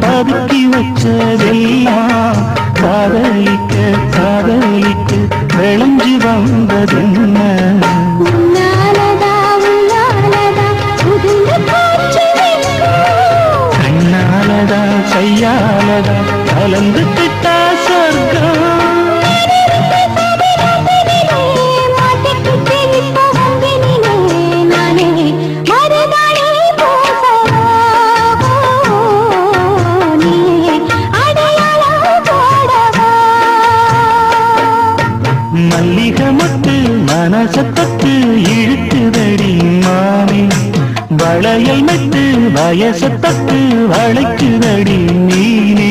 பதுக்கி வச்சதெல்லாம் காதலிக்க காதலிக்க விளைஞ்சு வந்ததென்ன கண்ணாலதா கையாலதா கலந்துக்கிட்டா சொர்க்கம் மல்லிகமட்டு மனசத்தட்டு இழுக்குதடி மானே வளையல் நட்டு வயசத்தட்டு வளைக்குதடி நீ